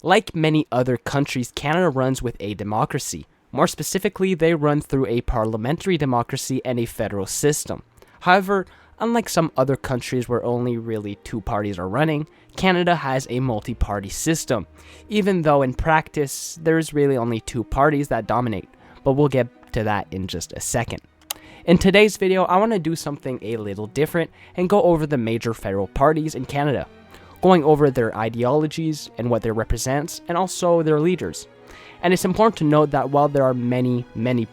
Like many other countries, Canada runs with a democracy. More specifically, they run through a parliamentary democracy and a federal system. However, unlike some other countries where only really two parties are running, Canada has a multi-party system, even though in practice, there's really only two parties that dominate, but we'll get to that in just a second. In today's video, I want to do something a little different and go over the major federal parties in Canada, going over their ideologies and what they represent, and also their leaders. And it's important to note that while there are many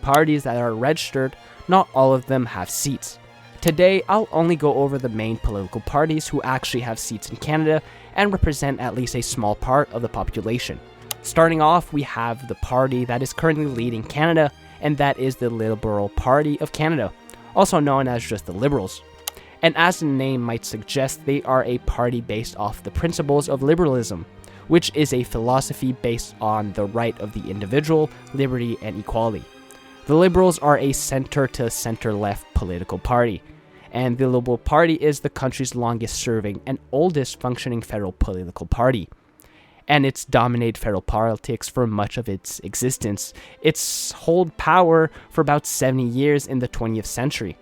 parties that are registered, not all of them have seats. Today, I'll only go over the main political parties who actually have seats in Canada and represent at least a small part of the population. Starting off, we have the party that is currently leading Canada, and that is the Liberal Party of Canada, also known as just the Liberals. And as the name might suggest, they are a party based off the principles of liberalism, which is a philosophy based on the right of the individual, liberty, and equality. The Liberals are a center to center-left political party, and the Liberal Party is the country's longest-serving and oldest functioning federal political party. And it's dominated federal politics for much of its existence. It's held power for about 70 years in the 20th century.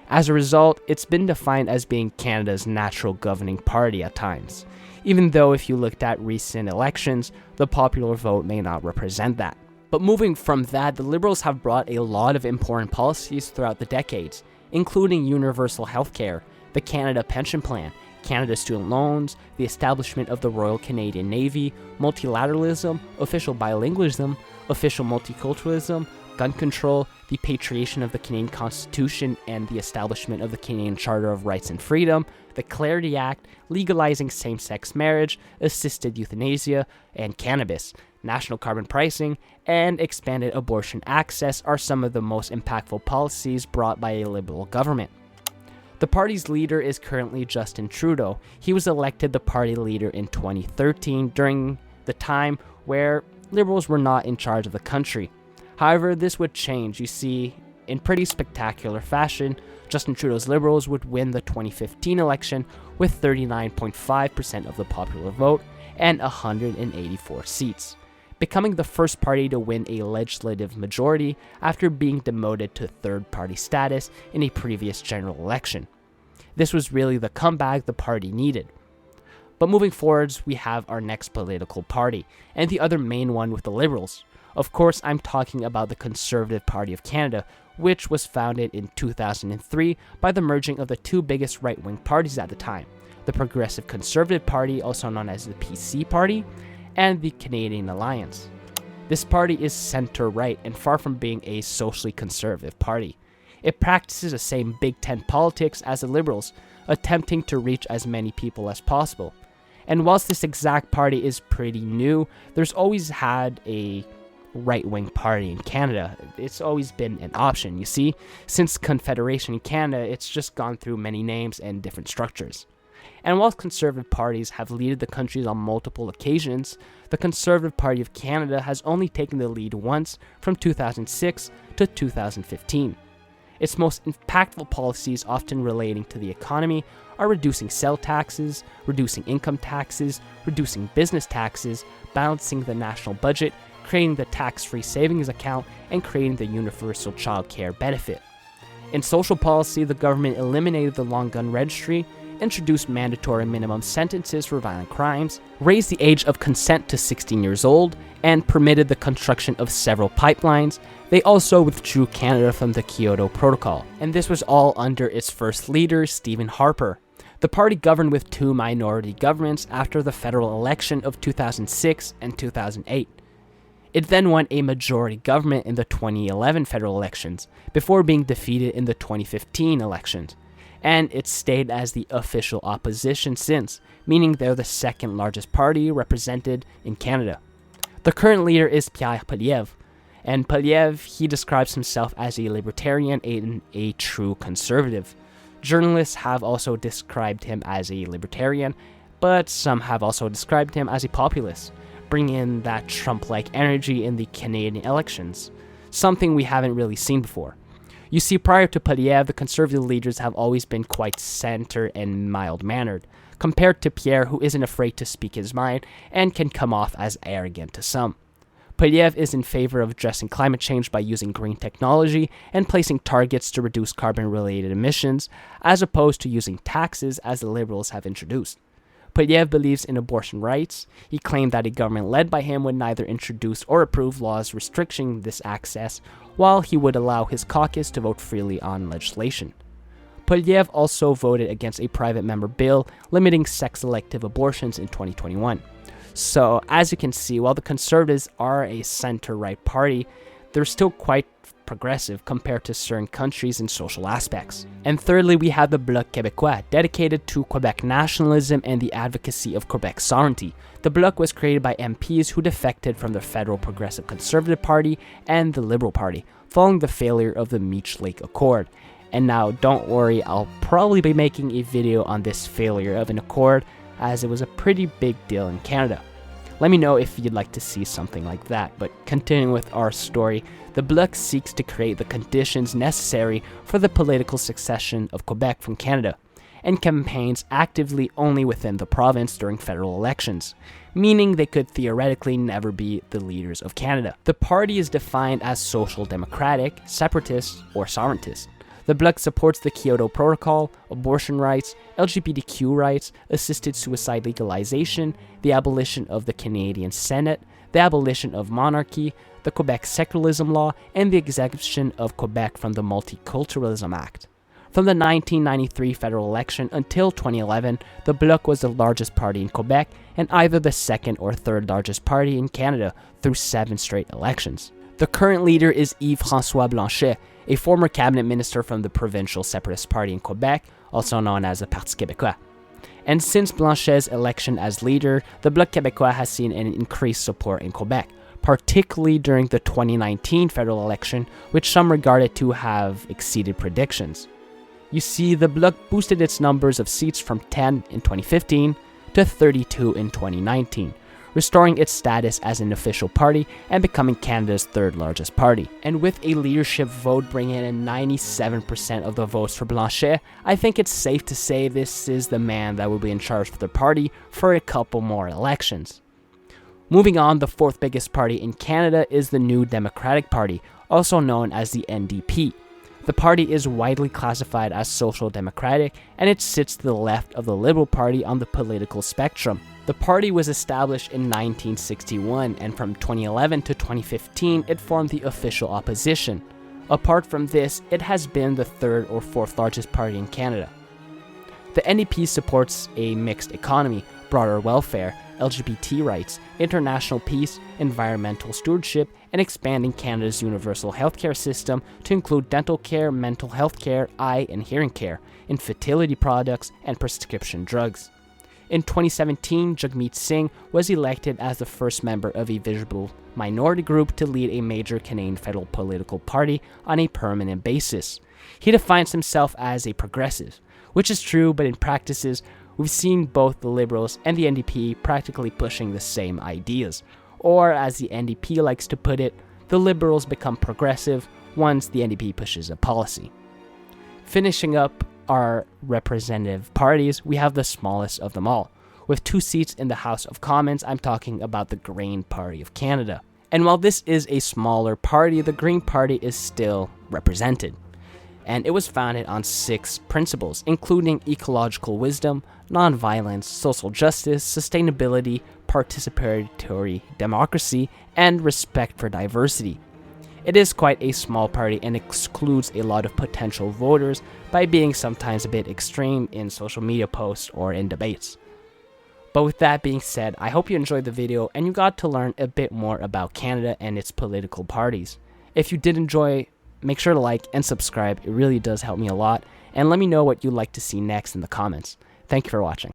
As a result, it's been defined as being Canada's natural governing party at times, even though if you looked at recent elections, the popular vote may not represent that. But moving from that, the Liberals have brought a lot of important policies throughout the decades, including universal healthcare, the Canada Pension Plan, Canada student loans, the establishment of the Royal Canadian Navy, multilateralism, official bilingualism, official multiculturalism, gun control, the patriation of the Canadian Constitution and the establishment of the Canadian Charter of Rights and Freedom, the Clarity Act, legalizing same-sex marriage, assisted euthanasia, and cannabis, national carbon pricing, and expanded abortion access are some of the most impactful policies brought by a Liberal government. The party's leader is currently Justin Trudeau. He was elected the party leader in 2013 during the time where Liberals were not in charge of the country. However, this would change. You see, in pretty spectacular fashion, Justin Trudeau's Liberals would win the 2015 election with 39.5% of the popular vote and 184 seats, becoming the first party to win a legislative majority after being demoted to third-party status in a previous general election. This was really the comeback the party needed. But moving forwards, we have our next political party, and the other main one with the Liberals. Of course, I'm talking about the Conservative Party of Canada, which was founded in 2003 by the merging of the two biggest right-wing parties at the time, the Progressive Conservative Party, also known as the PC Party, and the Canadian Alliance. This party is center-right and far from being a socially conservative party. It practices the same Big Ten politics as the Liberals, attempting to reach as many people as possible. And whilst this exact party is pretty new, there's always had a right-wing party in Canada. It's always been an option, you see. Since Confederation in Canada, it's just gone through many names and different structures. And while conservative parties have led the country on multiple occasions, the Conservative Party of Canada has only taken the lead once from 2006 to 2015. Its most impactful policies, often relating to the economy, are reducing sales taxes, reducing income taxes, reducing business taxes, balancing the national budget, creating the tax-free savings account, and creating the universal child care benefit. In social policy, the government eliminated the long gun registry, introduced mandatory minimum sentences for violent crimes, raised the age of consent to 16 years old, and permitted the construction of several pipelines. They also withdrew Canada from the Kyoto Protocol, and this was all under its first leader, Stephen Harper. The party governed with two minority governments after the federal election of 2006 and 2008. It then won a majority government in the 2011 federal elections, before being defeated in the 2015 elections. And it stayed as the official opposition since, meaning they're the second largest party represented in Canada. The current leader is Pierre Poilievre, and Poilievre, he describes himself as a libertarian and a true conservative. Journalists have also described him as a libertarian, but some have also described him as a populist, bringing in that Trump-like energy in the Canadian elections, something we haven't really seen before. You see, prior to Poilievre, the conservative leaders have always been quite center and mild-mannered, compared to Pierre, who isn't afraid to speak his mind and can come off as arrogant to some. Poilievre is in favor of addressing climate change by using green technology and placing targets to reduce carbon-related emissions, as opposed to using taxes as the Liberals have introduced. Poilievre believes in abortion rights. He claimed that a government led by him would neither introduce or approve laws restricting this access, while he would allow his caucus to vote freely on legislation. Poilievre also voted against a private member bill limiting sex-selective abortions in 2021. So, as you can see, while the Conservatives are a center-right party, they're still quite progressive compared to certain countries in social aspects. And thirdly, we have the Bloc Québécois, dedicated to Quebec nationalism and the advocacy of Quebec sovereignty. The Bloc was created by MPs who defected from the Federal Progressive Conservative Party and the Liberal Party, following the failure of the Meech Lake Accord. And now, don't worry, I'll probably be making a video on this failure of an accord, as it was a pretty big deal in Canada. Let me know if you'd like to see something like that. But continuing with our story, the Bloc seeks to create the conditions necessary for the political succession of Quebec from Canada, and campaigns actively only within the province during federal elections, meaning they could theoretically never be the leaders of Canada. The party is defined as social democratic, separatist, or sovereigntist. The Bloc supports the Kyoto Protocol, abortion rights, LGBTQ rights, assisted suicide legalization, the abolition of the Canadian Senate, the abolition of monarchy, the Quebec secularism law, and the exemption of Quebec from the Multiculturalism Act. From the 1993 federal election until 2011, the Bloc was the largest party in Quebec and either the second or third largest party in Canada through 7 straight elections. The current leader is Yves-François Blanchet, a former cabinet minister from the provincial separatist party in Quebec, also known as the Parti Québécois. And since Blanchet's election as leader, the Bloc Québécois has seen an increased support in Quebec, particularly during the 2019 federal election, which some regarded to have exceeded predictions. You see, the Bloc boosted its numbers of seats from 10 in 2015 to 32 in 2019, restoring its status as an official party and becoming Canada's third largest party. And with a leadership vote bringing in 97% of the votes for Blanchet, I think it's safe to say this is the man that will be in charge of the party for a couple more elections. Moving on, the fourth biggest party in Canada is the New Democratic Party, also known as the NDP. The party is widely classified as social democratic, and it sits to the left of the Liberal Party on the political spectrum. The party was established in 1961, and from 2011 to 2015, it formed the official opposition. Apart from this, it has been the third or fourth largest party in Canada. The NDP supports a mixed economy, broader welfare, LGBT rights, international peace, environmental stewardship, and expanding Canada's universal healthcare system to include dental care, mental health care, eye and hearing care, infertility products, and prescription drugs. In 2017, Jagmeet Singh was elected as the first member of a visible minority group to lead a major Canadian federal political party on a permanent basis. He defines himself as a progressive, which is true, but in practices, we've seen both the Liberals and the NDP practically pushing the same ideas. Or, as the NDP likes to put it, the Liberals become progressive once the NDP pushes a policy. Finishing up our representative parties, we have the smallest of them all. With 2 seats in the House of Commons, I'm talking about the Green Party of Canada. And while this is a smaller party, the Green Party is still represented. And it was founded on 6 principles, including ecological wisdom, nonviolence, social justice, sustainability, participatory democracy, and respect for diversity. It is quite a small party and excludes a lot of potential voters by being sometimes a bit extreme in social media posts or in debates. But with that being said, I hope you enjoyed the video and you got to learn a bit more about Canada and its political parties. If you did enjoy, make sure to like and subscribe. It really does help me a lot. And let me know what you'd like to see next in the comments. Thank you for watching.